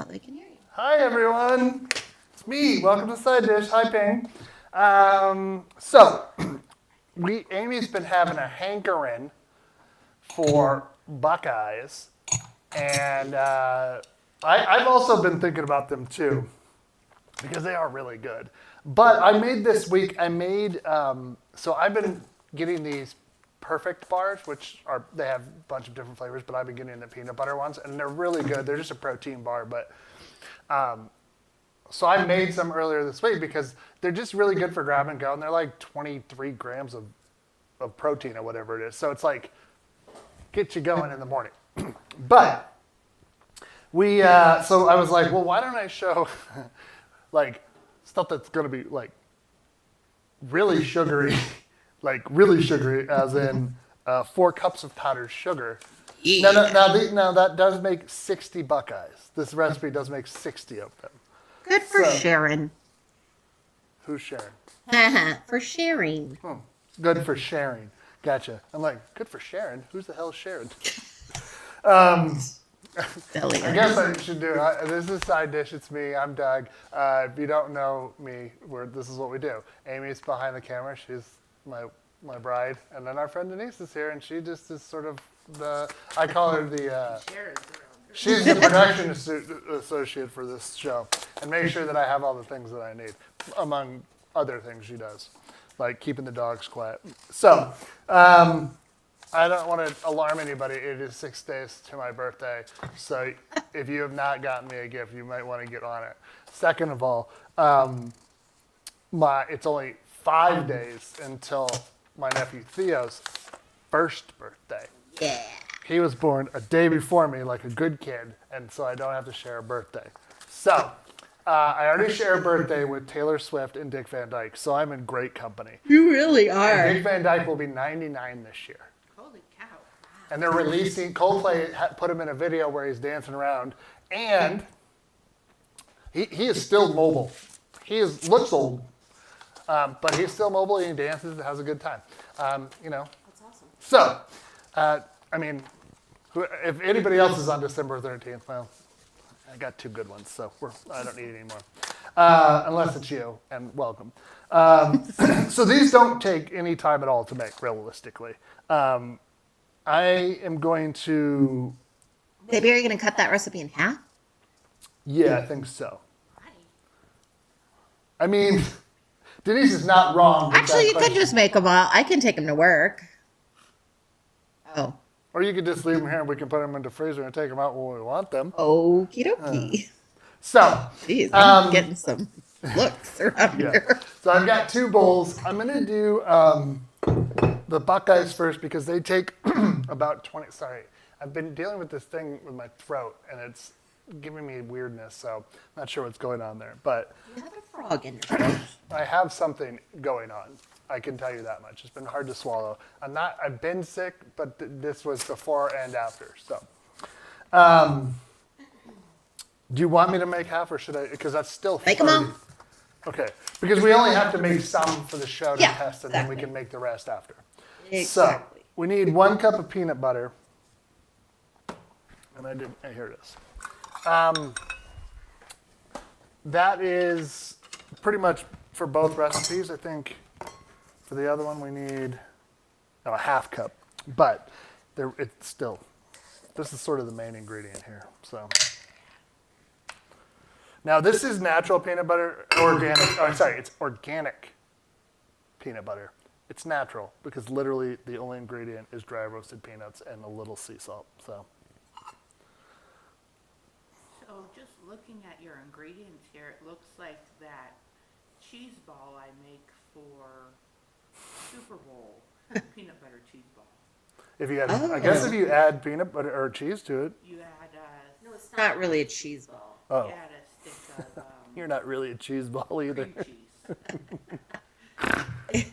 Oh, they can hear you. Hi, everyone. It's me. Welcome to Side Dish. Hi, Ping. Amy's been having a hankering for Buckeyes, and I've also been thinking about them too because they are really good. But I made this week. So I've been getting these perfect bars, which are they have a bunch of different flavors, but I've been getting the peanut butter ones, and they're really good. They're just a protein bar, but. So I made some earlier this week because they're just really good for grab and go, and they're like 23 grams of protein or whatever it is. So it's like, get you going in the morning. But so I was like, well, why don't I show like stuff that's going to be like really sugary, like really sugary, as in 4 cups of powdered sugar. Yeah. Now that does make 60 Buckeyes. This recipe does make 60 of them. Good for sharing. Who's sharing? For sharing. Good for sharing. Gotcha. I'm like, good for Sharon? Who's the hell is Sharon? I guess I should do it. This is Side Dish. It's me. I'm Doug. If you don't know me, this is what we do. Amy's behind the camera. She's my bride. And then our friend Denise is here, and she just is sort of I call her the... She's the production associate for this show, and make sure that I have all the things that I need, among other things she does, like keeping the dogs quiet. So, I don't want to alarm anybody. It is 6 days to my birthday, so if you have not gotten me a gift, you might want to get on it. Second of all, it's only 5 days until my nephew Theo's first birthday. Yeah. He was born a day before me, like a good kid, and so I don't have to share a birthday. So, I already share a birthday with Taylor Swift and Dick Van Dyke, so I'm in great company. You really are. And Dick Van Dyke will be 99 this year. Holy cow. And they're releasing, Coldplay put him in a video where he's dancing around, and he is still mobile. Looks old, but he's still mobile, he dances and has a good time. That's awesome. So, I mean, if anybody else is on December 13th, well, I got 2 good ones, so I don't need any more. Unless it's you, and welcome. So these don't take any time at all to make, realistically. I am going to... Maybe are you going to cut that recipe in half? Yeah, I think so. I mean, Denise is not wrong. Actually, you could just make them all. I can take them to work. Oh. Or you could just leave them here and we can put them in the freezer and take them out when we want them. Okie dokie. So. Jeez, I'm getting some looks around here. So I've got 2 bowls. I'm going to do the Buckeyes first because they take about 20. Sorry, I've been dealing with this thing with my throat and it's giving me weirdness, so I'm not sure what's going on there. But You have a frog in your throat. I have something going on. I can tell you that much. It's been hard to swallow. I've been sick, but this was before and after. So, do you want me to make half, or should I? Because that's still Make them all. Okay, because we only have to make some for the show to test, and then we can make the rest after. Exactly. So we need 1 cup of peanut butter, and here it is. That is pretty much for both recipes, I think. For the other one, we need a half cup, but it's still, this is sort of the main ingredient here. So now this is natural peanut butter, it's organic peanut butter. It's natural because literally the only ingredient is dry roasted peanuts and a little sea salt. So just looking at your ingredients here, it looks like that cheese ball I make for Super Bowl, peanut butter cheese ball. if you add, I guess if you add peanut butter or cheese to it, You add No, it's not really a cheese ball. you oh, add a stick of you're not really a cheese ball either. cream cheese.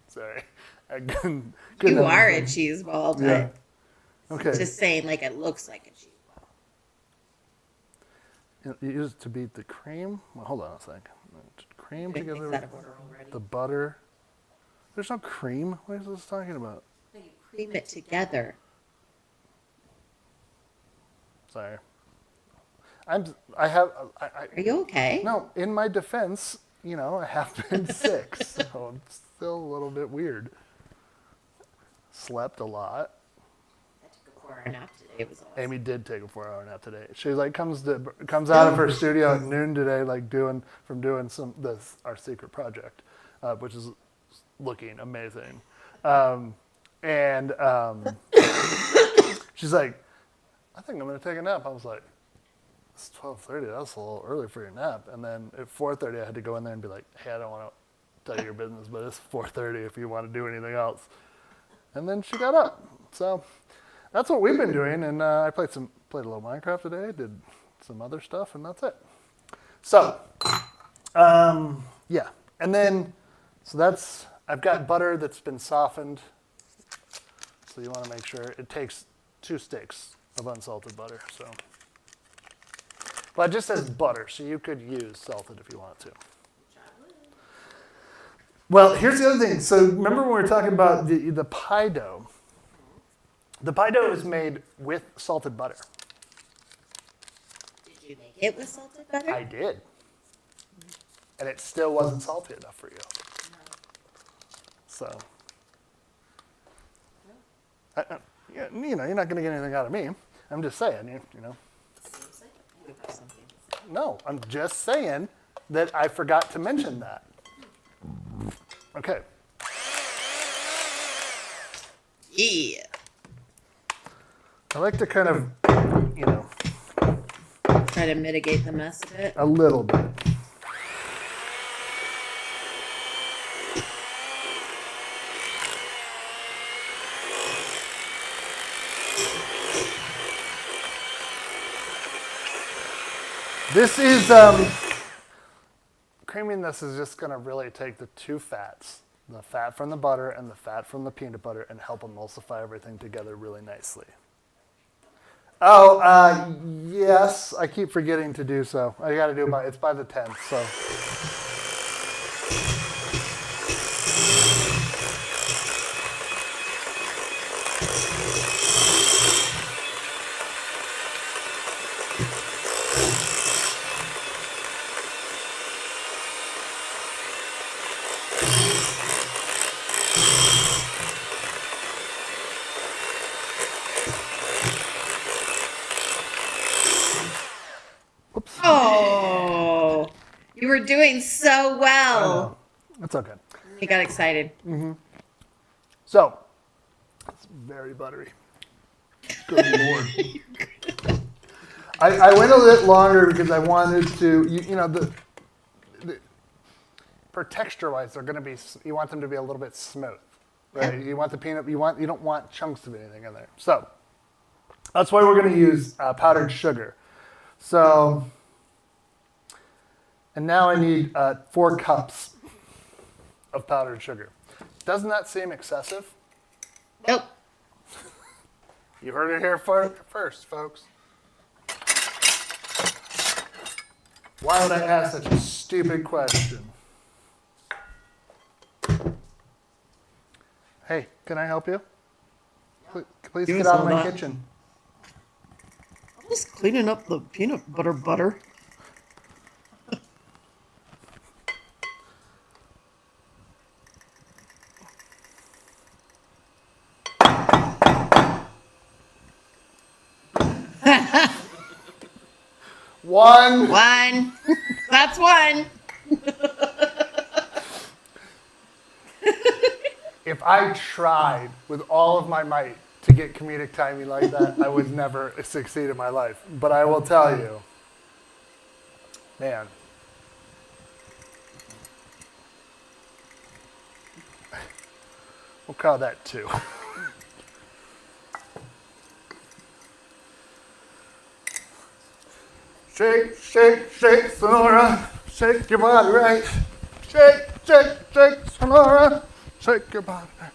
Sorry, I couldn't You are a cheese ball, but Yeah. Okay. just saying like it looks like a cheese ball. You use it to beat the cream. Well, hold on a sec. Cream Didn't together mix with that order already. the butter. There's no cream. What is this talking about? No, you cream it together. Sorry. Are you okay? No, in my defense, I have been sick, so I'm still a little bit weird. Slept a lot. I took a 4-hour nap today. It was awesome. Amy did take a 4-hour nap today. She like comes out of her studio at noon today, like doing our secret project, which is looking amazing. And she's like, I think I'm gonna take a nap. I was like, it's 12:30. That's a little early for your nap. And then at 4:30, I had to go in there and be like, hey, I don't want to tell you your business, but it's 4:30 if you want to do anything else. And then she got up. So that's what we've been doing. And I played a little Minecraft today, did some other stuff, and that's it. So, yeah. And then, I've got butter that's been softened. So you want to make sure it takes 2 sticks of unsalted butter. So, well, it just says butter, so you could use salted if you want to. Well, here's the other thing. So remember when we were talking about the pie dough? The pie dough is made with salted butter. Did you make it with salted butter? I did. And it still wasn't salty enough for you. So, you're not going to get anything out of me. I'm just saying, Seems like you have something to say. No, I'm just saying that I forgot to mention that. Okay. Yeah. I like to kind of, Try to mitigate the mess a bit. a little bit. This is, creaming this is just going to really take the 2 fats, the fat from the butter and the fat from the peanut butter, and help emulsify everything together really nicely. Oh, yes, I keep forgetting to do so. I got to do it's by the 10th, so. Oh, you were doing so well. That's okay. You got excited. So, it's very buttery. Good Lord. I went a little longer because I wanted to, for texture-wise, they're going to be, you want them to be a little bit smooth. Right? You want the peanut, you don't want chunks of anything in there. So, that's why we're going to use powdered sugar. So, and now I need 4 cups of powdered sugar. Doesn't that seem excessive? Nope. You heard it here first, folks. Why would I ask such a stupid question? Hey, can I help you? Please get out of my kitchen. I'm just cleaning up the peanut butter. One. That's one. If I tried with all of my might to get comedic timing like that, I would never succeed in my life. But I will tell you, man, we'll call that 2. Shake, shake, shake, Sonora, shake your body right. Shake, shake, shake, Sonora, shake your body right.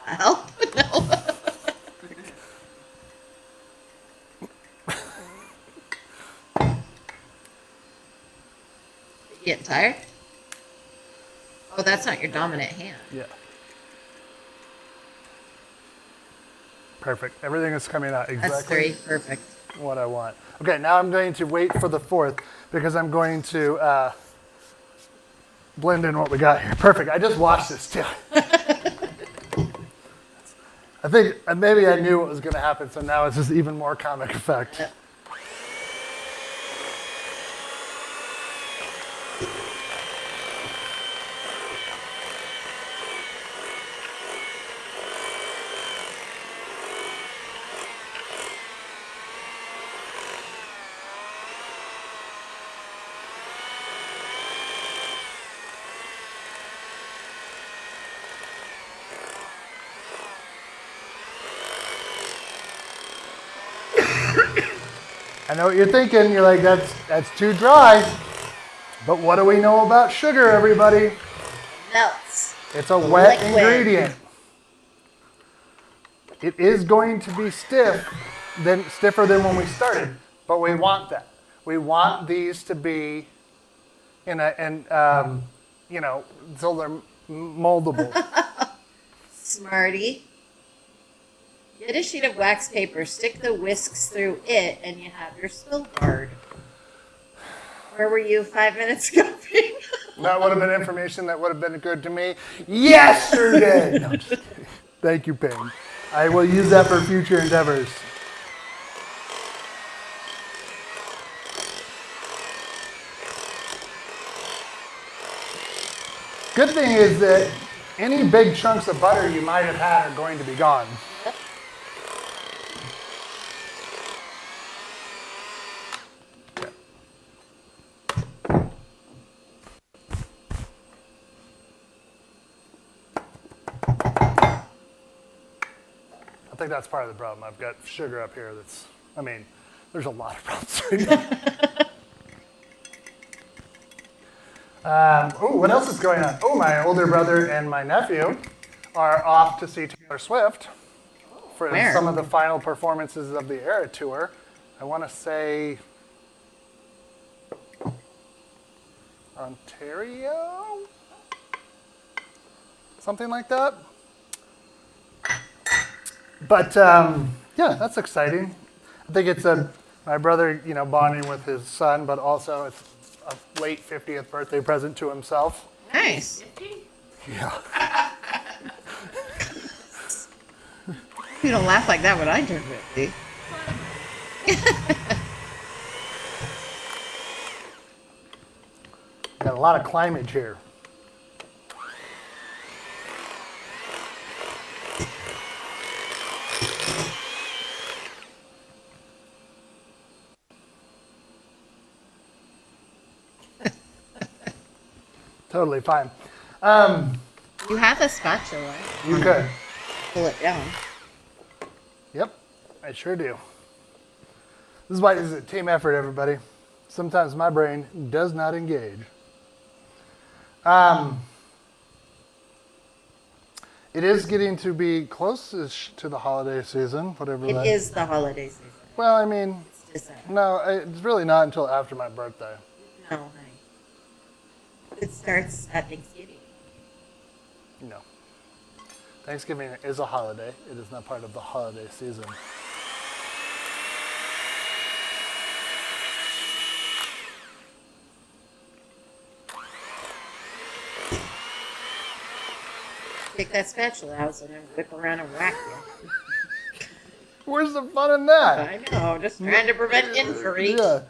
Hell, no. You getting tired? Oh, that's not your dominant hand. Yeah. Perfect. Everything is coming out That's exactly 3. Perfect. what I want. Okay, now I'm going to wait for the 4th because I'm going to blend in what we got here. Perfect. I just watched this too. I think maybe I knew what was going to happen, so now it's just even more comic effect. Yep. I know what you're thinking. You're like, that's too dry. But what do we know about sugar, everybody? Melts. It's a wet Liquid. ingredient. It is going to be stiffer than when we started, but we want that. We want these to be so they're moldable. Smarty. Get a sheet of wax paper, stick the whisks through it, and you have your spill guard. Where were you 5 minutes ago, Ping? That would have been information that would have been good to me yesterday. No, I'm just kidding. Thank you, Ping. I will use that for future endeavors. Good thing is that any big chunks of butter you might have had are going to be gone. I think that's part of the problem. I've got sugar up here there's a lot of problems right now. What else is going on? Oh, my older brother and my nephew are off to see Taylor Swift for Where? some of the final performances of the Era Tour. I want to say Ontario? Something like that. But yeah, that's exciting. I think it's my brother, bonding with his son, but also it's a late 50th birthday present to himself. Nice. Yeah. You don't laugh like that when I turn 50. Got a lot of climbage here. Totally fine. You have a spatula. You could. Pull it down. Yep, I sure do. This is why this is a team effort, everybody. Sometimes my brain does not engage. It is getting to be close-ish to the holiday season, whatever It that is the holiday season. Well, I mean, It's December. no, it's really not until after my birthday. No, honey. It starts at Thanksgiving. No. Thanksgiving is a holiday. It is not part of the holiday season. Take that spatula out and then whip around and whack you. Where's the fun in that? I know, just trying to prevent injury. Yeah.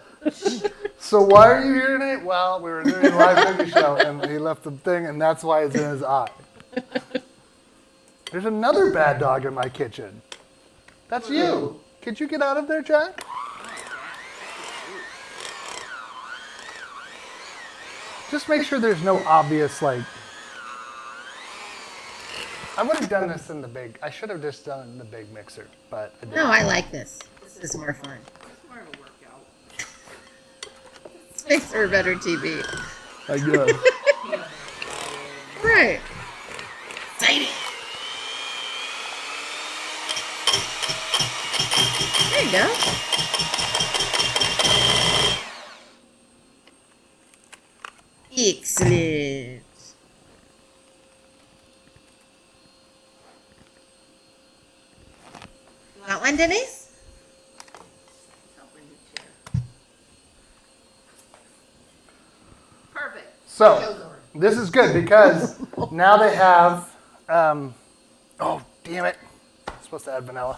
So why are you here tonight? Well, we were doing a live cookie show, and he left the thing, and that's why it's in his eye. There's another bad dog in my kitchen. That's you. Could you get out of there, Jack? Just make sure there's no obvious, I would have done this in the big, I should have just done it in the big mixer, but I didn't. No, I like this. This is more fun. It's more of a workout. This makes for better TV. I guess. Right. Exciting. There you go. Excellent. Denise? I'll bring the chair. Perfect. So, this is good because now they have, oh, damn it. I'm supposed to add vanilla.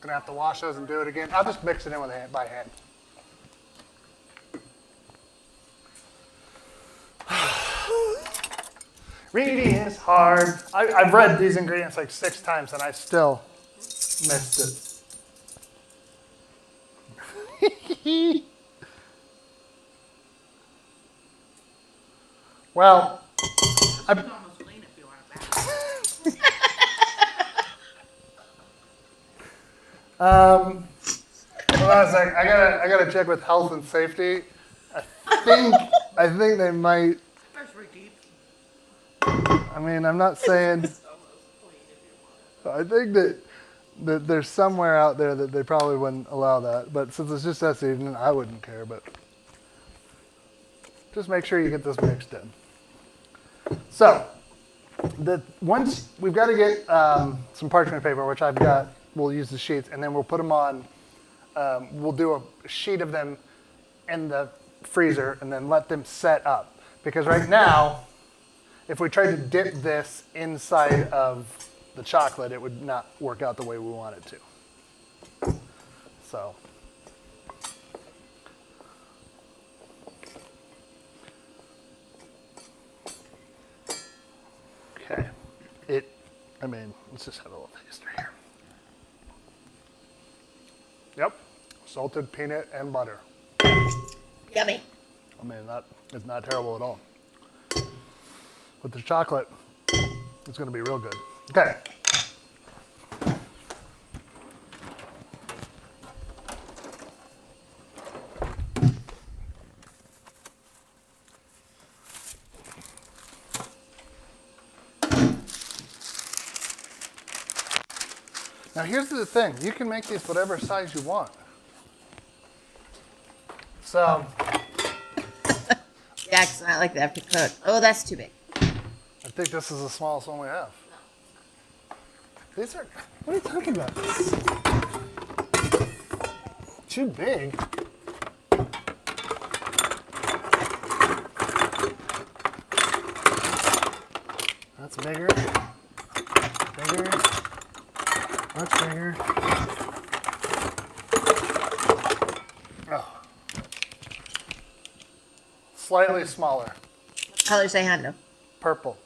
Gonna have to wash those and do it again. I'll just mix it in with hand, by hand. Reading is hard. I've read these ingredients like 6 times and I still missed it. Well, You can almost clean if you want it back. Well, I was like, I gotta check with health and safety. I think they might. There's redeep. I mean, I'm not saying. Almost clean if you want it. I think that there's somewhere out there that they probably wouldn't allow that. But since it's just us evening, I wouldn't care. But just make sure you get this mixed in. So, once we've got to get some parchment paper, which I've got. We'll use the sheets, and then we'll put them on. We'll do a sheet of them in the freezer, and then let them set up. Because right now, if we tried to dip this inside of the chocolate, it would not work out the way we want it to. So. Okay. Let's just have a little history here. Yep. Salted peanut and butter. Yummy. It's not terrible at all. With the chocolate, it's going to be real good. Okay. Now here's the thing, you can make these whatever size you want. So, Yeah, it's not like they have to cook. Oh, that's too big. I think this is the smallest one we have. These are, what are you talking about? Too big. That's bigger. Bigger. Much bigger. Oh. Slightly smaller. What colors they handle? Purple.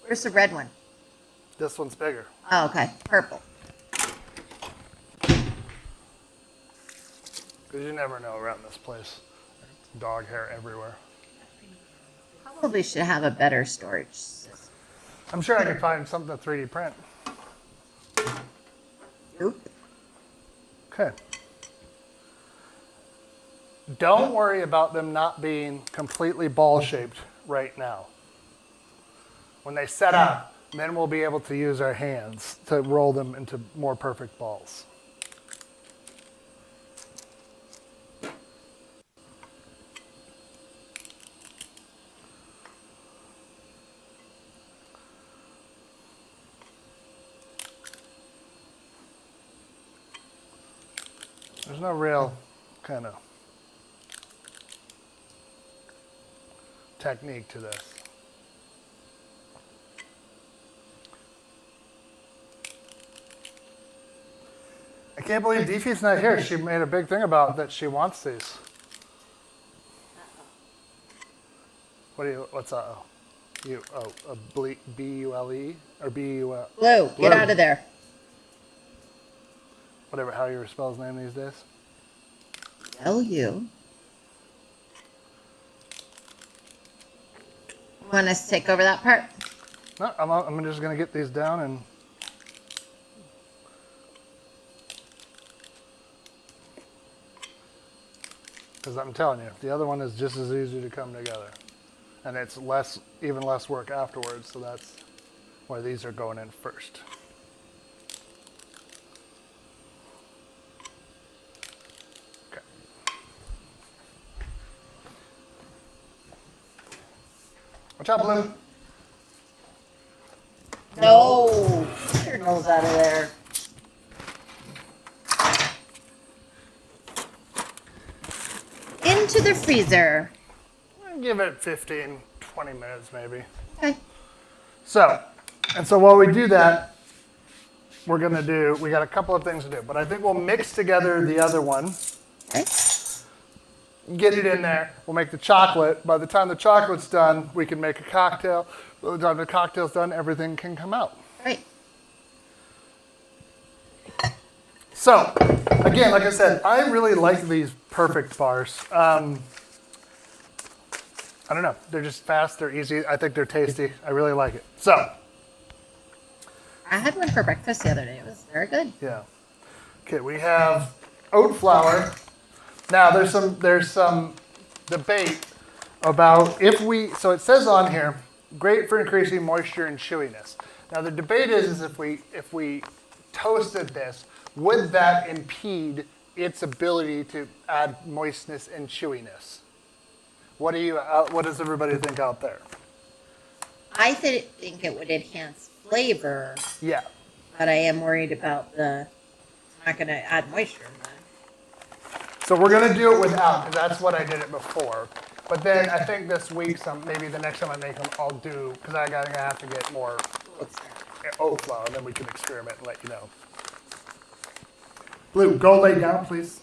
Where's the red one? This one's bigger. Oh, okay. Purple. Because you never know around this place. There's dog hair everywhere. Probably should have a better storage system. I'm sure I could find something to 3D print. Nope. Okay. Don't worry about them not being completely ball-shaped right now. When they set up, then we'll be able to use our hands to roll them into more perfect balls. There's no real kind of technique to this. I can't believe Deefy's not here. She made a big thing about that she wants these. What's uh-oh? B-U-L-E or B-U-L? Blue, get out of there. Whatever, how you spell his name these days. L-U. You want us to take over that part? No, I'm just going to get these down and... Because I'm telling you, the other one is just as easy to come together. And it's even less work afterwards, so that's why these are going in first. Okay. Watch out, Blue. No. Get your nose out of there. into the freezer. Give it 15, 20 minutes maybe. Okay. So while we do that, we got a couple of things to do, but I think we'll mix together the other one. Okay. Get it in there. We'll make the chocolate. By the time the chocolate's done, we can make a cocktail. By the time the cocktail's done, everything can come out. All right. So, again, like I said, I really like these perfect bars. I don't know. They're just fast. They're easy. I think they're tasty. I really like it. So, I had one for breakfast the other day. It was very good. yeah. Okay, we have oat flour. Now, there's some debate about so it says on here, great for increasing moisture and chewiness. Now, the debate is if we toasted this, would that impede its ability to add moistness and chewiness? What does everybody think out there? I think it would enhance flavor, Yeah. but I am worried about it's not going to add moisture. So we're going to do it without, because that's what I did it before. But then I think this week, maybe the next time I make them, I'll do, because I'm going to have to get more oat flour, and then we can experiment and let you know. Blue, go lay down, please.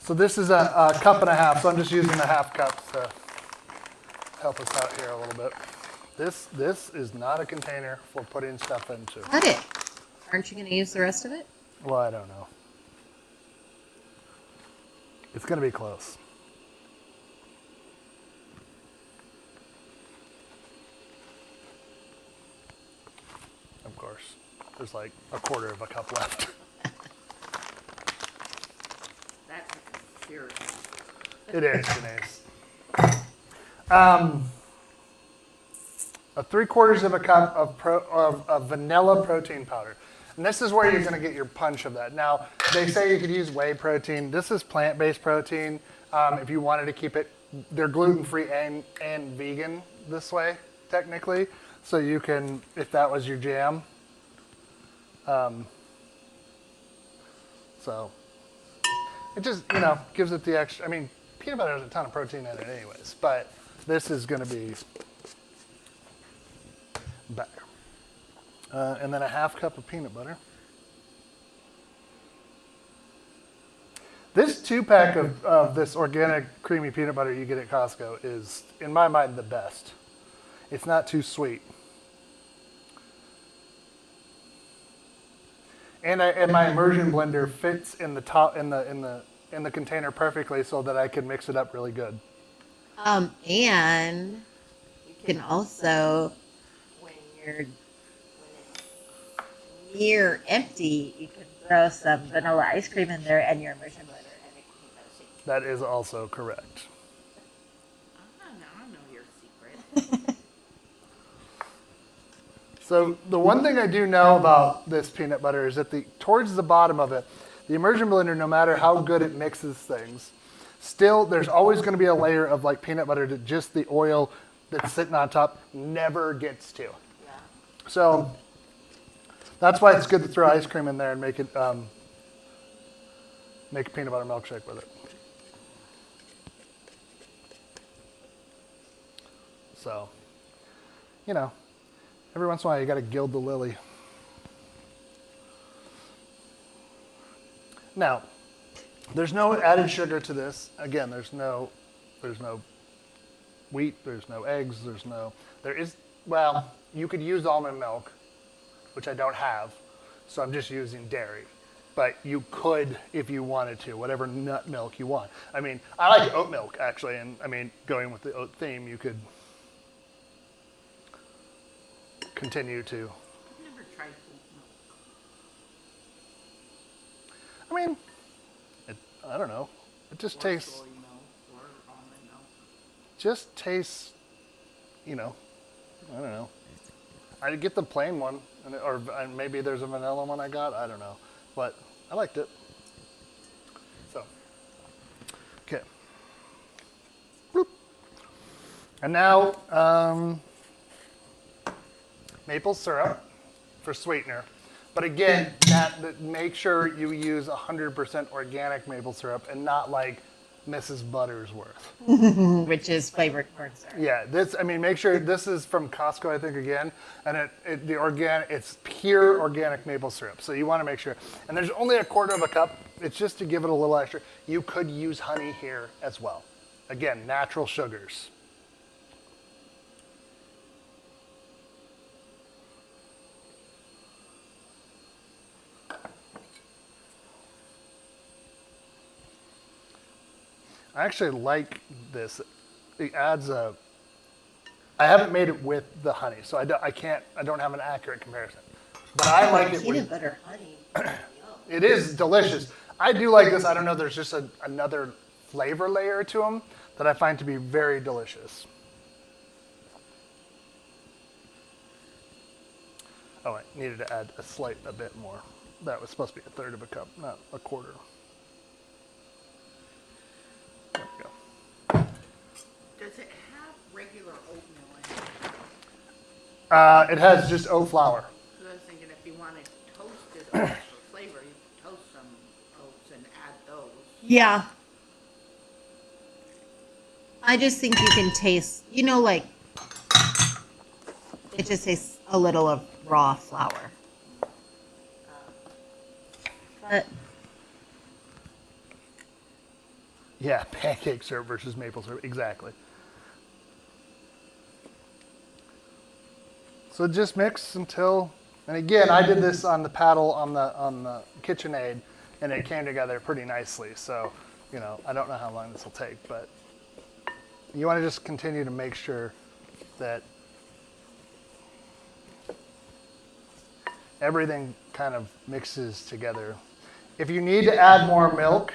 So this is a cup and a half, so I'm just using a half cup to help us out here a little bit. This is not a container for putting stuff into. Cut it. Aren't you going to use the rest of it? Well, I don't know. It's going to be close. Of course, there's like a quarter of a cup left. That's serious. It is, Denise. A 3/4 of a cup of vanilla protein powder. And this is where you're going to get your punch of that. Now, they say you could use whey protein. This is plant-based protein. If you wanted to keep it, they're gluten-free and vegan this way, technically. So you can, if that was your jam. So it just, gives it the extra. I mean, peanut butter has a ton of protein in it anyways, but this is going to be better. And then a half cup of peanut butter. This 2-pack of this organic creamy peanut butter you get at Costco is, in my mind, the best. It's not too sweet. And my immersion blender fits in the top in the container perfectly so that I can mix it up really good. And you can also, when it's near empty, you can throw some vanilla ice cream in there and your immersion blender, and it can keep those shaky. That is also correct. I know your secret. So the one thing I do know about this peanut butter is that towards the bottom of it, the immersion blender, no matter how good it mixes things, still there's always going to be a layer of like peanut butter that just the oil that's sitting on top never gets to. Yeah. So that's why it's good to throw ice cream in there and make a peanut butter milkshake with it. So, every once in a while you got to gild the lily. Now, there's no added sugar to this. Again, there's no wheat, there's no eggs, you could use almond milk, which I don't have, so I'm just using dairy. But you could, if you wanted to, whatever nut milk you want. I mean, I like oat milk, actually, and I mean, going with the oat theme, you could continue to. I've never tried oat milk. I mean, I don't know. It just tastes. Soy milk or almond milk. Just tastes. I don't know. I get the plain one, or maybe there's a vanilla one I got. I don't know, but I liked it. So, okay. Bloop. And now maple syrup for sweetener. But again, make sure you use 100% organic maple syrup and not like Mrs. Buttersworth. Which is flavored corn syrup. Yeah, make sure this is from Costco, I think, again, and it's pure organic maple syrup. So you want to make sure. And there's only 1/4 cup. It's just to give it a little extra. You could use honey here as well. Again, natural sugars. I actually like this. It adds I haven't made it with the honey, so I don't have an accurate comparison. But I like it Peanut with, butter honey. it is delicious. I do like this. I don't know, there's just another flavor layer to them that I find to be very delicious. Oh, I needed to add a bit more. That was supposed to be 1/3 cup, not 1/4. There we go. Does it have regular oatmeal in it? It has just oat flour. Because I was thinking if you wanted toasted oats for flavor, you could toast some oats and add those. Yeah. I just think you can taste, like, it just tastes a little of raw flour. But Yeah, pancake syrup versus maple syrup, exactly. So just mix until, and again, I did this on the paddle on the KitchenAid, and it came together pretty nicely. So, I don't know how long this will take, but you want to just continue to make sure that everything kind of mixes together. If you need to add more milk,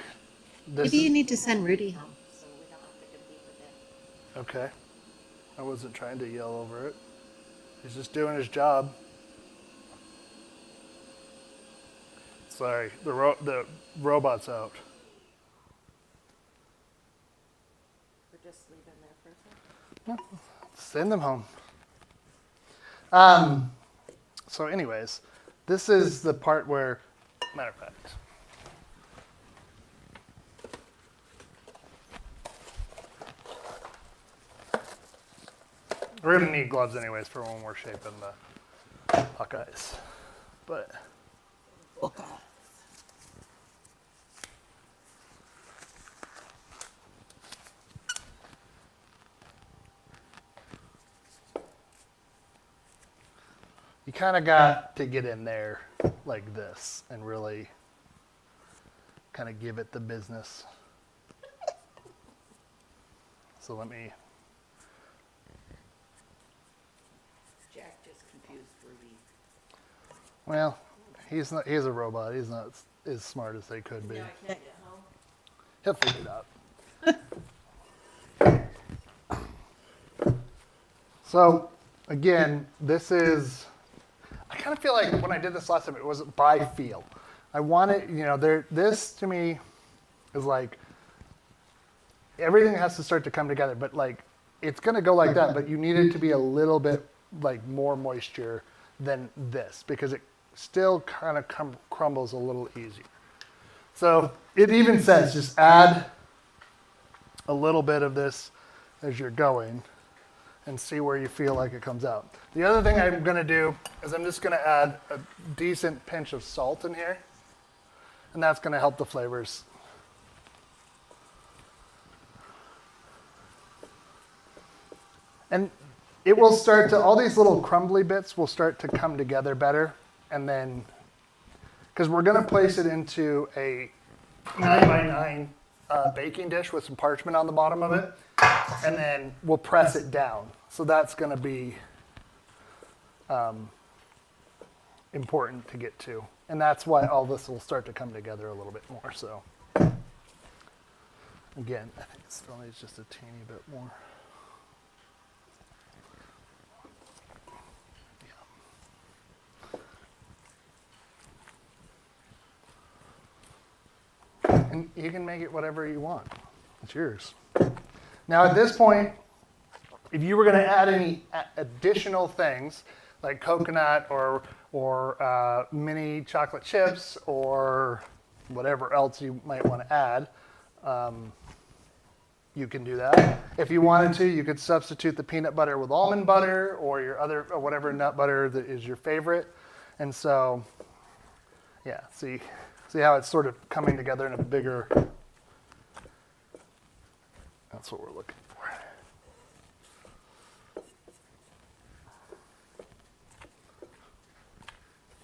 maybe you need to send Rudy home so we don't have to compete with it. Okay. I wasn't trying to yell over it. He's just doing his job. Sorry, the robot's out. We're just leaving there for a second. Send them home. So anyways, this is the part where, matter of fact, we're gonna need gloves anyways for when we're shaping the Buckeyes. But Okay. you kind of got to get in there like this and really kind of give it the business. So let me, Jack just confused Ruby. well, he's a robot. He's not as smart as they could be. I can't get home. He'll figure it out. So again, this is, I kind of feel like when I did this last time, it was by feel. I want it, this to me is like, everything has to start to come together, but like, it's gonna go like that, but you need it to be a little bit like more moisture than this because it still kind of crumbles a little easier. So it even says just add a little bit of this as you're going and see where you feel like it comes out. The other thing I'm gonna do is I'm just gonna add a decent pinch of salt in here, and that's gonna help the flavors. And it will start to, all these little crumbly bits will start to come together better, and then, because we're gonna place it into a 9x9 baking dish with some parchment on the bottom of it, and then we'll press it down. So that's gonna be important to get to. And that's why all this will start to come together a little bit more, so. Again, I think it still needs just a teeny bit more. And you can make it whatever you want. It's yours. Now at this point, if you were going to add any additional things like coconut or or mini chocolate chips, or whatever else you might want to add. You can do that. If you wanted to, you could substitute the peanut butter with almond butter or your other, or whatever nut butter that is your favorite. And so, yeah, see how it's sort of coming together in a bigger, that's what we're looking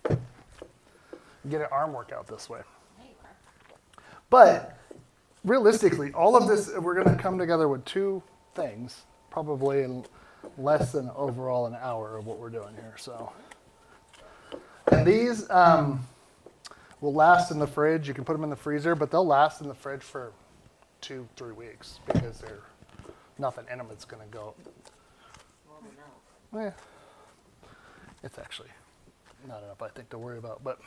for. Get an arm workout this way. But realistically, all of this, we're going to come together with two things, probably in less than overall an hour of what we're doing here. So, and these will last in the fridge. You can put them in the freezer, but they'll last in the fridge for 2-3 weeks because there's nothing in them that's going to go. Yeah, it's actually not enough, I think, to worry about, but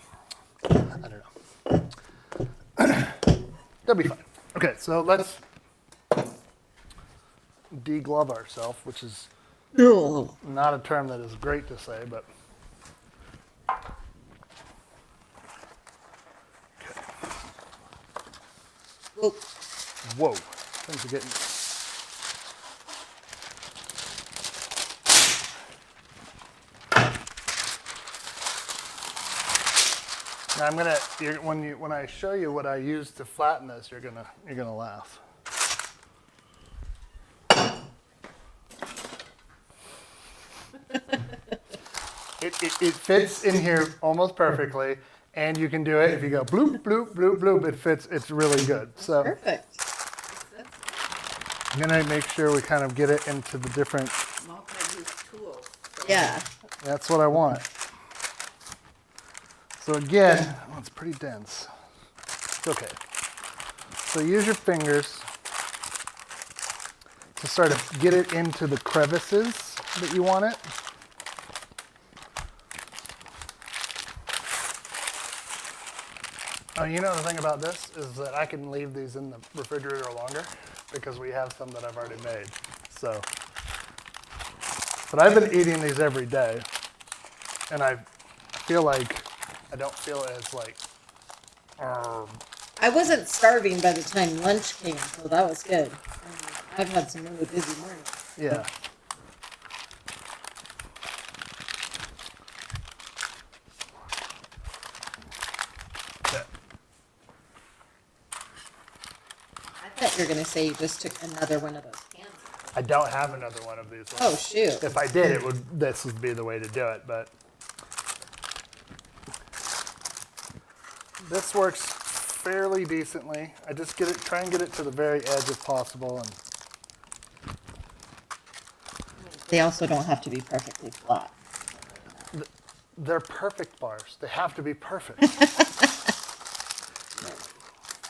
I don't know. They'll be fine. Okay, so let's deglove ourselves, which is not a term that is great to say, but. Okay. Whoa, things are getting. Now I'm gonna when I show you what I use to flatten this, you're gonna laugh. It fits in here almost perfectly, and you can do it if you go bloop bloop bloop bloop. It fits. It's really good. So Perfect. I'm gonna make sure we kind of get it into the different. Multi-use tools. Yeah. That's what I want. So again, oh, it's pretty dense. It's okay. So use your fingers to sort of get it into the crevices that you want it. Oh, you know the thing about this is that I can leave these in the refrigerator longer because we have some that I've already made. So, but I've been eating these every day, and I feel like I don't feel as like. I wasn't starving by the time lunch came, so that was good. I've had some really busy mornings. Yeah. I thought you were going to say you just took another one of those cans. I don't have another one of these. Oh, shoot. If I did, this would be the way to do it, but this works fairly decently. I just try and get it to the very edge if possible, and They also don't have to be perfectly flat. they're perfect bars. They have to be perfect.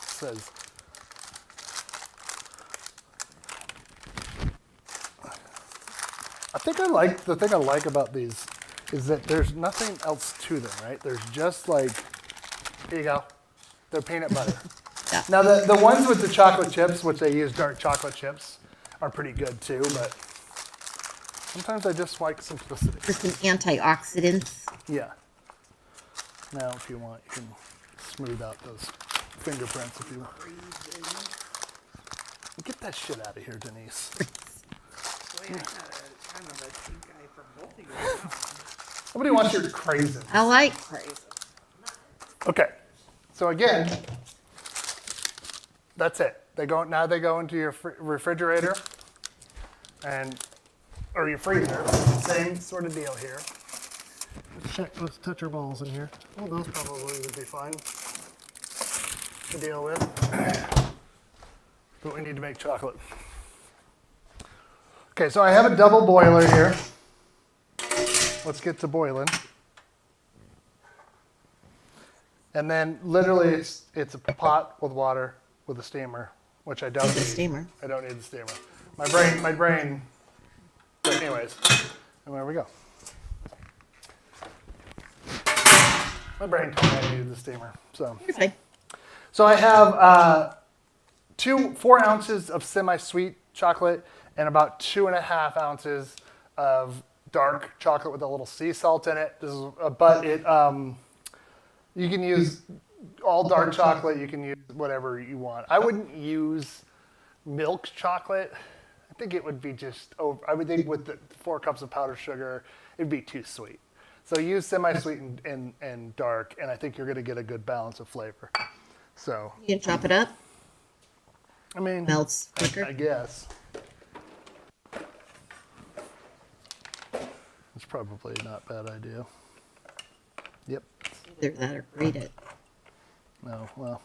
Says. The thing I like about these is that there's nothing else to them, right? There's just like, here you go, they're peanut butter. Yeah. Now the ones with the chocolate chips, which they use dark chocolate chips, are pretty good too, but sometimes I just like simplicity. For some antioxidants. Yeah. Now if you want, you can smooth out those fingerprints if you want. Get that shit out of here, Denise. Boy, I got a kind of a pink eye from both of you. Nobody wants your craisins. I like crazy. Okay. So again, that's it. They go into your refrigerator or your freezer. Same sort of deal here. Let's touch our balls in here. Well, those probably would be fine to deal with. But we need to make chocolate. Okay, so I have a double boiler here. Let's get to boiling. And then literally it's a pot with water with a steamer, which I don't need. Steamer. I don't need the steamer. My brain, but anyways, and there we go. My brain told me I needed the steamer, so. You're fine. So I have 4 ounces of semi-sweet chocolate and about 2.5 ounces of dark chocolate with a little sea salt in it. But it you can use all dark chocolate. You can use whatever you want. I wouldn't use milk chocolate. I think it would be just over. I would think with the 4 cups of powdered sugar, it'd be too sweet. So use semi-sweet and dark, and I think you're going to get a good balance of flavor. So You can chop it up. I mean, Melts quicker. I guess it's probably not a bad idea. Yep. Either that or grate it. No, well,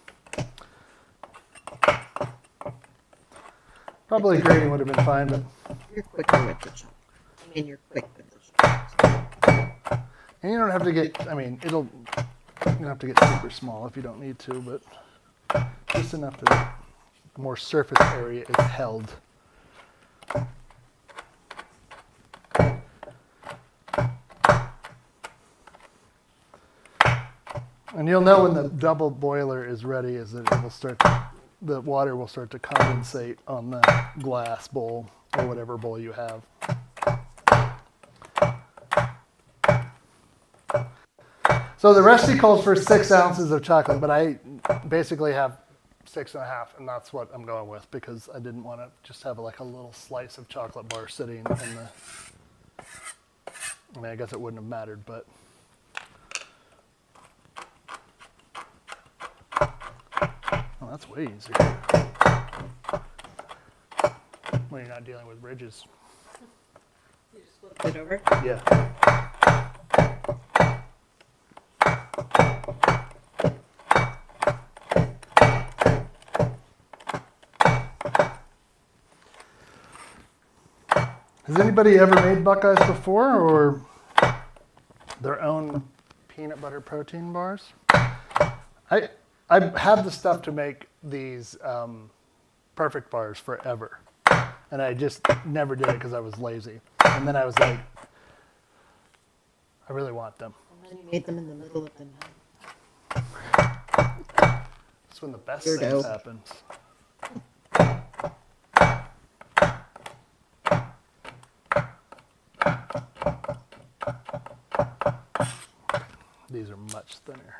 probably grating would have been fine, but You're quicker with the chop. I mean, you're quick with the chop. and you don't have to get. I mean, you don't have to get super small if you don't need to, but just enough that more surface area is held. And you'll know when the double boiler is ready is that it will start the water will start to condensate on the glass bowl or whatever bowl you have. So the recipe calls for 6 ounces of chocolate, but I basically have 6.5, and that's what I'm going with because I didn't want to just have like a little slice of chocolate bar sitting in the. I mean, I guess it wouldn't have mattered, but. Oh, that's way easier. When you're not dealing with ridges. You just flip it over. Yeah. Has anybody ever made Buckeyes before or their own peanut butter protein bars? I had the stuff to make these perfect bars forever. And I just never did it because I was lazy. And then I was like, I really want them. And then you made them in the middle of the night. That's when the best Weirdo. things happen. These are much thinner.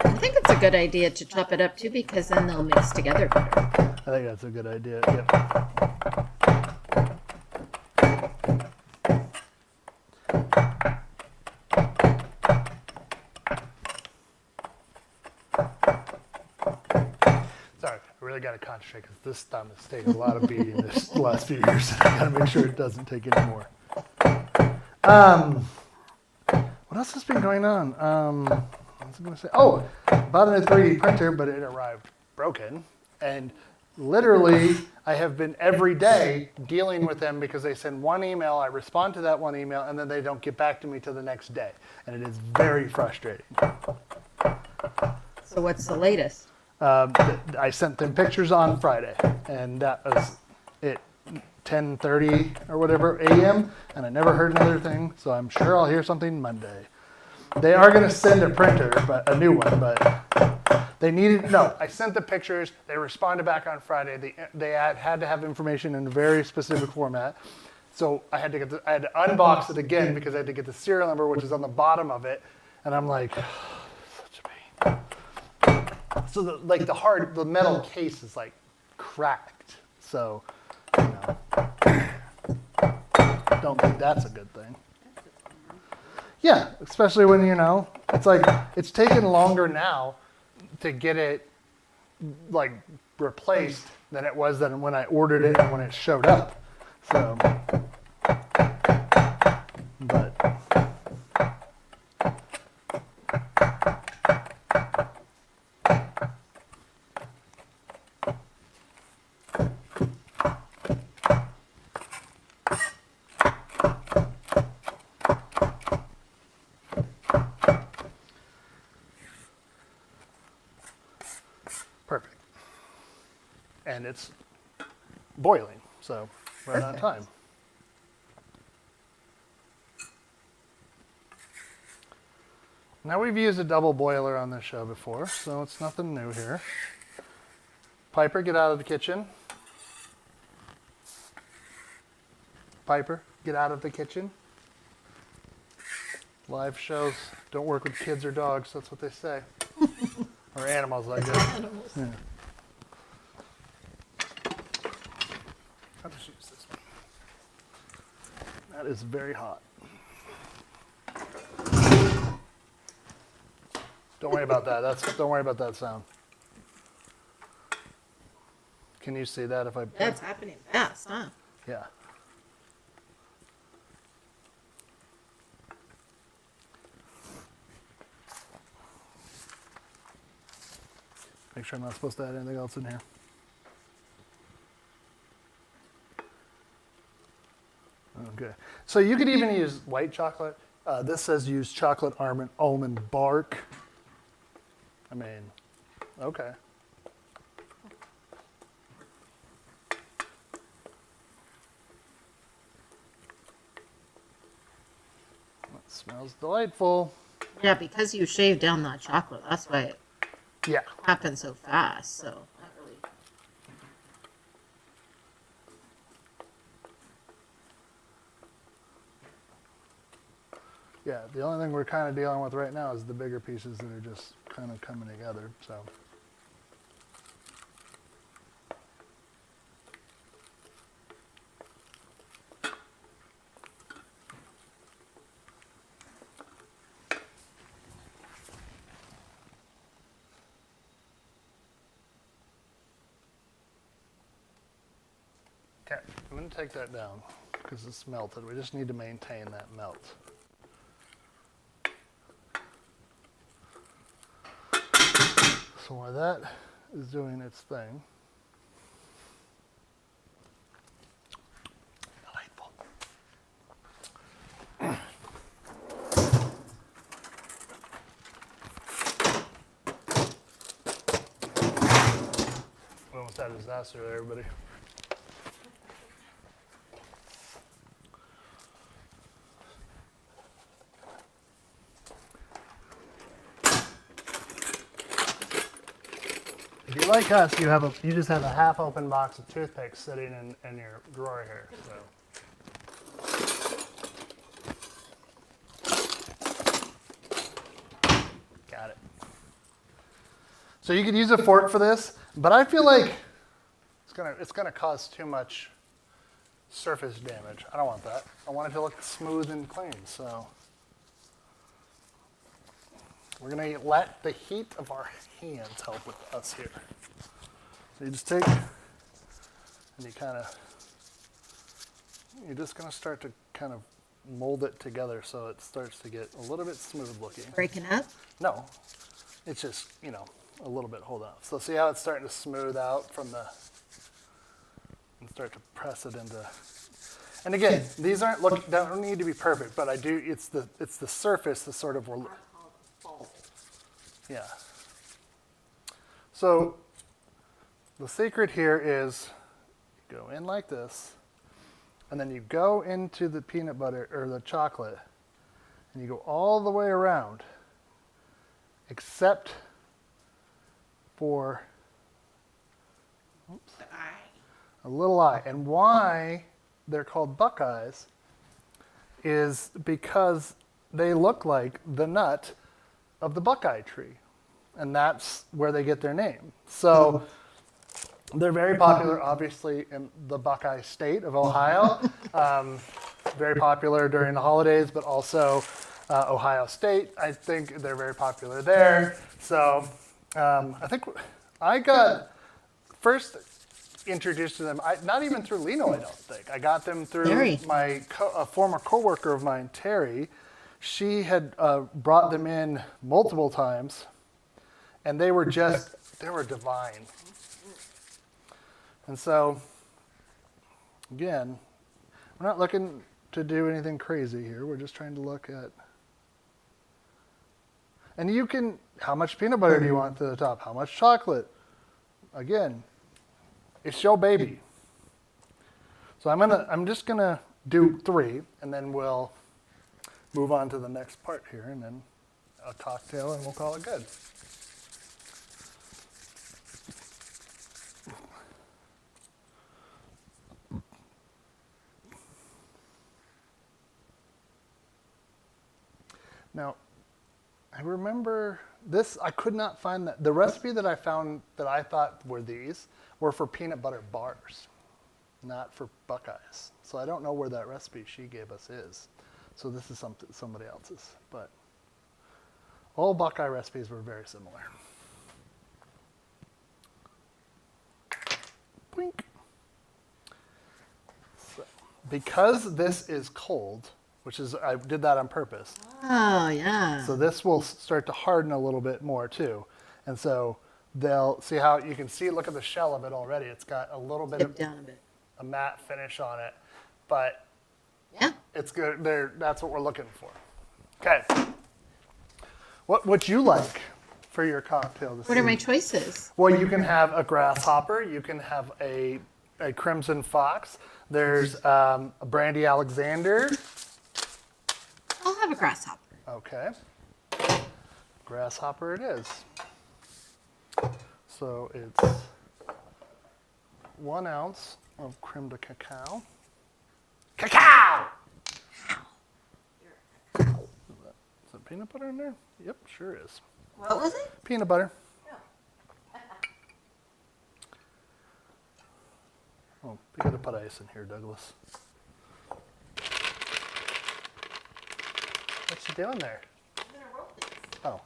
I think it's a good idea to chop it up too because then they'll mix together better. I think that's a good idea. Yep. Sorry, I really got to concentrate because this thumb has taken a lot of beating this last few years. I got to make sure it doesn't take any more. What else has been going on? What was I going to say? Oh, bought a 3D printer, but it arrived broken. And literally, I have been every day dealing with them because they send one email, I respond to that one email, and then they don't get back to me till the next day. And it is very frustrating. So what's the latest? I sent them pictures on Friday, and that was it, 10:30 or whatever a.m., and I never heard another thing, so I'm sure I'll hear something Monday. They are going to send a printer, but a new one, but they needed, no, I sent the pictures, they responded back on Friday, they had to have information in a very specific format, so I had to unbox it again because I had to get the serial number, which is on the bottom of it, and I'm like, such a pain. So the metal case is like cracked, so, you know, don't think that's a good thing. Yeah, especially when, you know, it's like, it's taken longer now to get it, like, replaced than it was than when I ordered it and when it showed up. So, but. Perfect. And it's boiling, so right on time. Now we've used a double boiler on this show before, so it's nothing new here. Piper, get out of the kitchen. Piper, get out of the kitchen. Live shows don't work with kids or dogs. That's what they say. Or animals, I guess. Animals. Yeah. I'll just use this one. That is very hot. Don't worry about that. Don't worry about that sound. Can you see that if I? That's happening fast, huh? Yeah. Make sure I'm not supposed to add anything else in here. Okay. So you could even use white chocolate. This says use chocolate almond bark. I mean, okay. That smells delightful. Yeah, because you shaved down that chocolate, that's why it Yeah. happened so fast. So not really. Yeah, the only thing we're kind of dealing with right now is the bigger pieces that are just kind of coming together, so. Okay, I'm going to take that down because it's melted. We just need to maintain that melt. So while that is doing its thing, delightful. We almost had a disaster there, everybody. If you like us, you just have a half-open box of toothpicks sitting in your drawer here. So. Got it. So you could use a fork for this, but I feel like it's gonna cause too much surface damage. I don't want that. I want it to look smooth and clean. So we're gonna let the heat of our hands help with us here. So you just take and you're just gonna start to kind of mold it together so it starts to get a little bit smooth looking. Breaking up? No, it's just, a little bit, hold on. So see how it's starting to smooth out and start to press it into, and again, these don't need to be perfect, but it's the surface, the sort of, yeah. So the secret here is you go in like this, and then you go into the peanut butter or the chocolate, and you go all the way around, except for a little eye. And why they're called Buckeyes is because they look like the nut of the Buckeye tree. And that's where they get their name. So they're very popular, obviously, in the Buckeye state of Ohio. Very popular during the holidays, but also Ohio State. I think they're very popular there. So I think I got first introduced to them, not even through Lino, I don't think. I got them through a former coworker of mine, Terry. She had brought them in multiple times, and they were divine. And so, again, we're not looking to do anything crazy here. We're just trying to look at, and how much peanut butter do you want to the top? How much chocolate? Again, it's your baby. So I'm just gonna do 3, and then we'll move on to the next part here, and then a cocktail, and we'll call it good. Now, I remember this. I could not find that. The recipe that I found that I thought were these were for peanut butter bars, not for Buckeyes. So I don't know where that recipe she gave us is. So this is somebody else's. But all Buckeye recipes were very similar. Boink. So, because this is cold, which is, I did that on purpose. Oh, yeah. So this will start to harden a little bit more too. And so they'll see how you can see, look at the shell of it already. It's got a little bit Dip of down a bit. a matte finish on it, but Yeah. it's good. That's what we're looking for. Okay. What would you like for your cocktail this What are my evening? choices? Well, you can have a grasshopper. You can have a crimson fox. There's a brandy Alexander. I'll have a grasshopper. Okay. Grasshopper it is. So it's 1 ounce of creme de cacao. Cacao! Is that peanut butter in there? Yep, sure is. What was it? Peanut butter. Oh, you gotta put ice in here, Douglas. What's you doing there? I'm gonna roll this. Oh.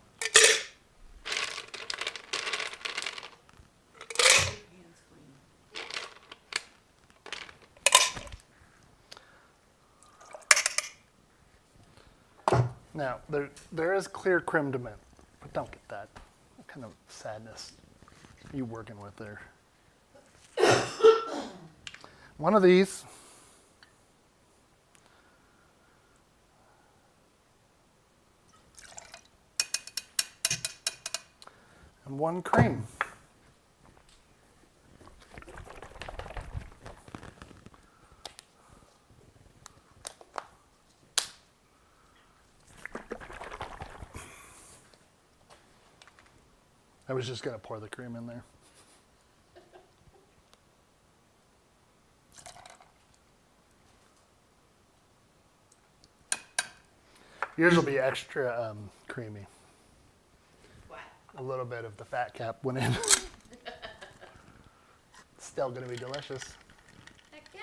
Hands clean. Now, there is clear creme de menthe, but don't get that. What kind of sadness are you working with there? One of these. And 1 cream. I was just going to pour the cream in there. Yours will be extra creamy. What? A little bit of the fat cap went in. Still going to be delicious. Heck yeah.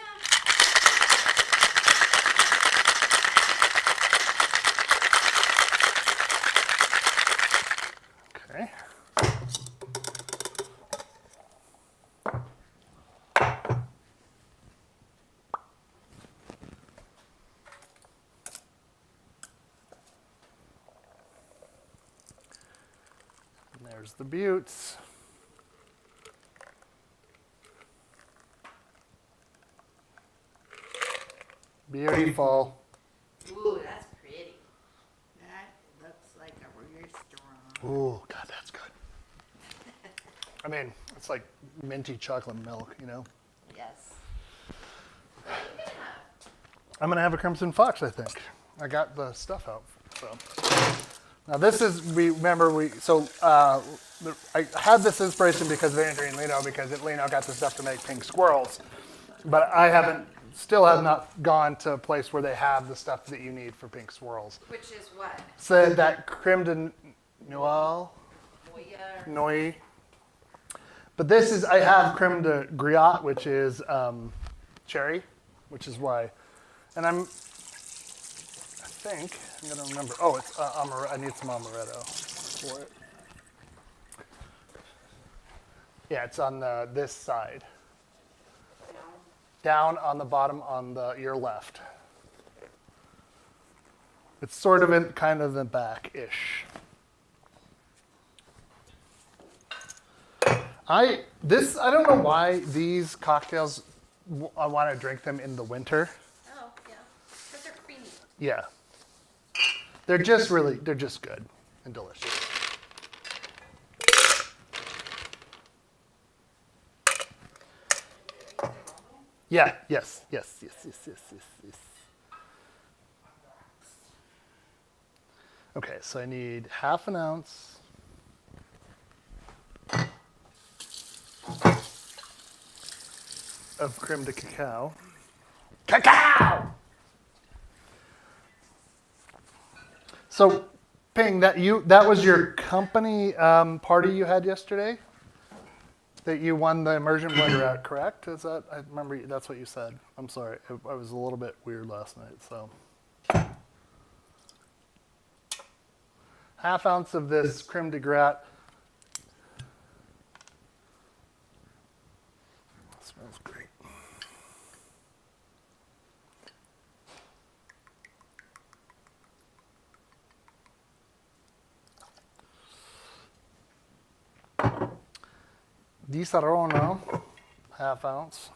Okay. And there's the buttes. Beautiful. Ooh, that's pretty. That looks like a restaurant. Ooh, God, that's good. I mean, it's like minty chocolate milk, you know? Yes. I'm going to have a Crimson Fox, I think. I got the stuff out. So. Now this is, I had this inspiration because of Andrew and Lino, because Lino got the stuff to make pink squirrels. But I still have not gone to a place where they have the stuff that you need for pink swirls. Which is what? So that creme de noix. But this is, I have creme de griot, which is cherry, which is why. And I'm going to remember. Oh, it's I need some amaretto for it. Yeah, it's on this side. Down on the bottom on your left. It's sort of in kind of the back-ish. I don't know why these cocktails, I want to drink them in the winter. Oh, yeah. Because they're creamy. Yeah. They're just good and delicious. Yeah, yes. Okay, so I need 1/2 ounce of creme de cacao. Cacao! So Ping, that was your company party you had yesterday? That you won the immersion blender at, correct? Is that, I remember that's what you said. I'm sorry, I was a little bit weird last night, so. Half ounce of this creme de gratte. Smells great. Di Saronno, half ounce.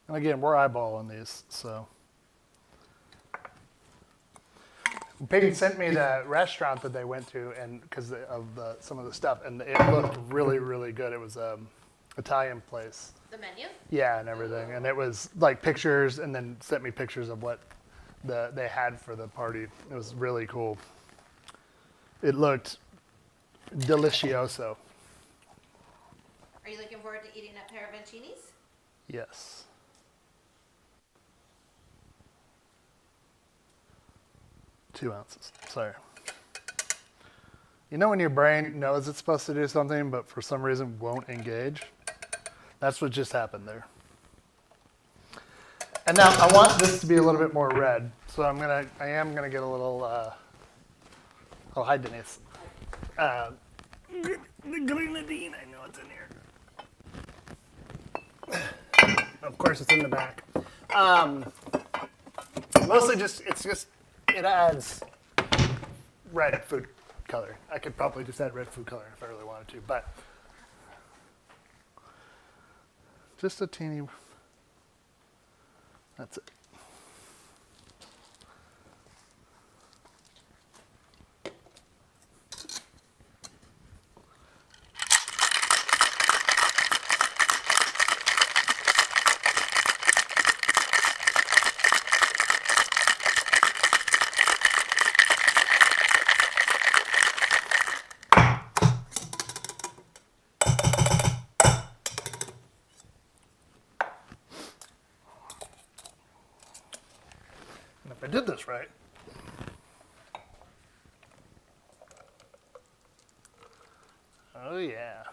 And again, we're eyeballing these, so. Peyton sent me the restaurant that they went to, and because of some of the stuff, and it looked really, really good. It was Italian place. The menu? Yeah, and everything, and it was like pictures, and then sent me pictures of what they had for the party. It was really cool. It looked delicioso. Are you looking forward to eating that pair of mancinis? Yes. Two ounces. Sorry. You know when your brain knows it's supposed to do something, but for some reason won't engage? That's what just happened there. And now I want this to be a little bit more red, so I am gonna get a little. Oh, hi Denise. The grenadine, I know it's in here. Of course, it's in the back. Mostly it adds red food color. I could probably just add red food color if I really wanted to, but just a teeny. That's it. I did this right. Oh yeah.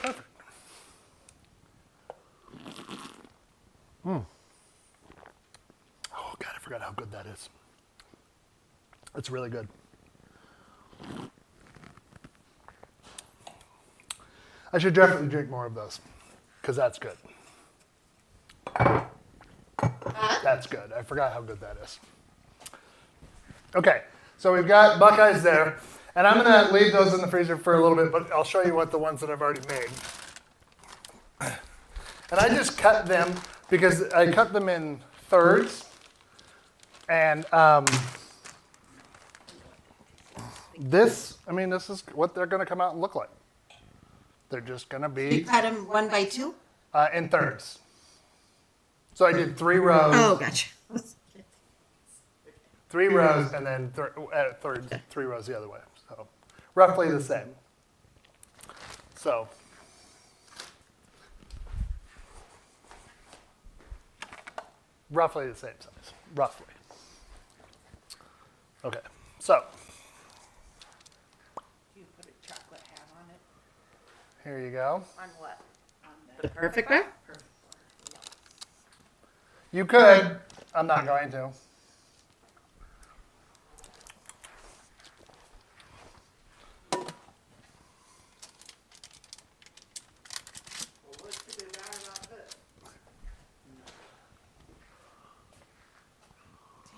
Perfect. Oh God, I forgot how good that is. It's really good. I should definitely drink more of those. Because that's good. That's good. I forgot how good that is. Okay, so we've got Buckeyes there. And I'm going to leave those in the freezer for a little bit, but I'll show you what the ones that I've already made. And I just cut them because I cut them in thirds. And this is what they're going to come out and look like. They're just going to be. You cut them 1 by 2? In thirds. So I did 3 rows. Oh, gotcha. 3 rows and then thirds, 3 rows the other way. So roughly the same. So roughly the same size. Roughly. Okay. So You put a chocolate hat on it. here you go. On what? On The perfect one? perfect one. You could. I'm not going to. Well, what's to be bad about this?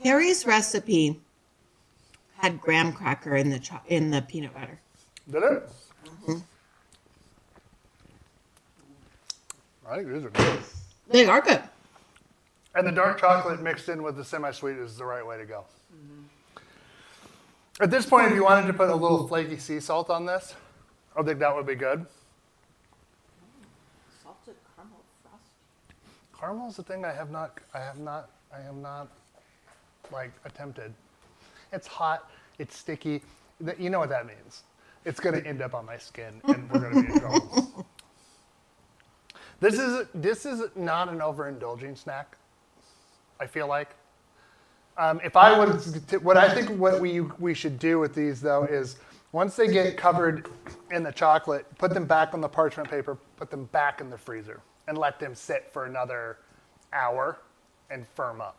Harry's recipe had graham cracker in the peanut butter. Did it? Mm-hmm. I think these are good. They are good. And the dark chocolate mixed in with the semi-sweet is the right way to go. Mm-hmm. At this point, if you wanted to put a little flaky sea salt on this, I think that would be good. Salted caramel frosting. Caramel is the thing I have not like attempted. It's hot, it's sticky, You know what that means. It's going to end up on my skin, and we're going to be in trouble. This is not an overindulging snack, I feel like. If I was, what we should do with these though is once they get covered in the chocolate, put them back on the parchment paper, put them back in the freezer, and let them sit for another hour and firm up.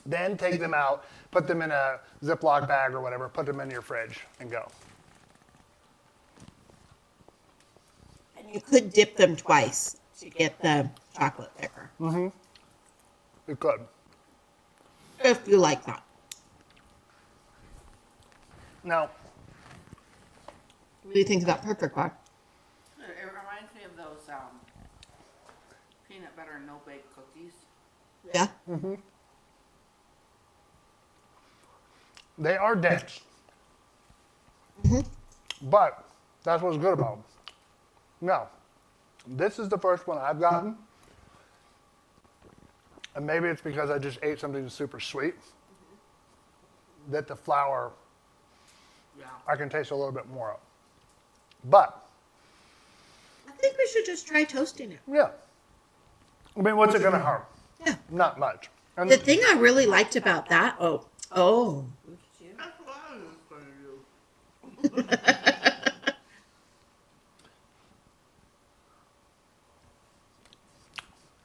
Then take them out, put them in a Ziploc bag or whatever, put them in your fridge and go. And you could dip them twice to get the chocolate thicker. Mm-hmm. You could. If you like that. Now, What do you think of that perfect one? It reminds me of those peanut butter and no-bake cookies. Yeah? mm-hmm. They are dense. Mm-hmm. But that's what's good about them. Now, this is the first one I've gotten. And maybe it's because I just ate something super sweet that the flour, Yeah. I can taste a little bit more of. But, I think we should just try toasting it. yeah. I mean, what's it going to harm? Yeah. Not much. And The thing I really liked about that, oh. That's what I was going to do.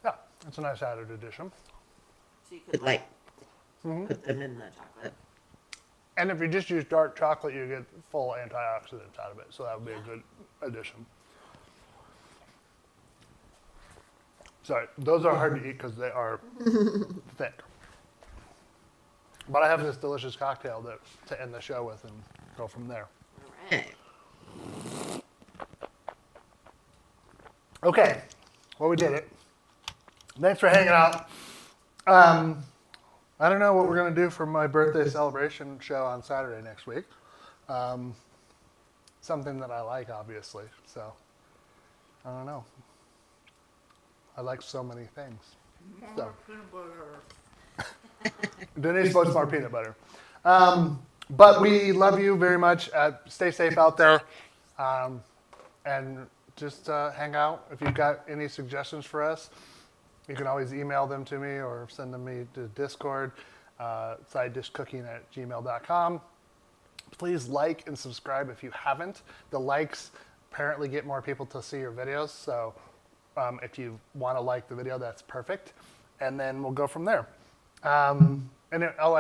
yeah, it's a nice added addition. So you could like put them in the chocolate. And if you just use dark chocolate, you get full antioxidants out of it. So that would be a good addition. Sorry, those are hard to eat because they are thick. But I have this delicious cocktail to end the show with and go from there. All right. Okay, well, we did it. Thanks for hanging out. I don't know what we're going to do for my birthday celebration show on Saturday next week. Something that I like, obviously. So, I don't know. I like so many things. So. Peanut butter. Denise votes more peanut butter. But we love you very much. Stay safe out there. And just hang out. If you've got any suggestions for us, you can always email them to me or send them me to Discord, sidedishcooking@gmail.com. Please like and subscribe if you haven't. The likes apparently get more people to see your videos. So if you want to like the video, that's perfect. And then we'll go from there. I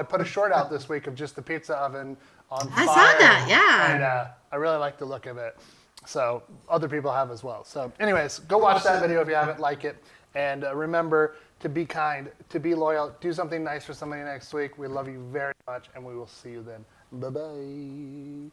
put a short out this week of just the pizza oven on fire. I saw that, yeah. And I really like the look of it. So other people have as well. So anyways, go watch that video if you haven't, like it. And remember to be kind, to be loyal, do something nice for somebody next week. We love you very much, and we will see you then. Bye-bye.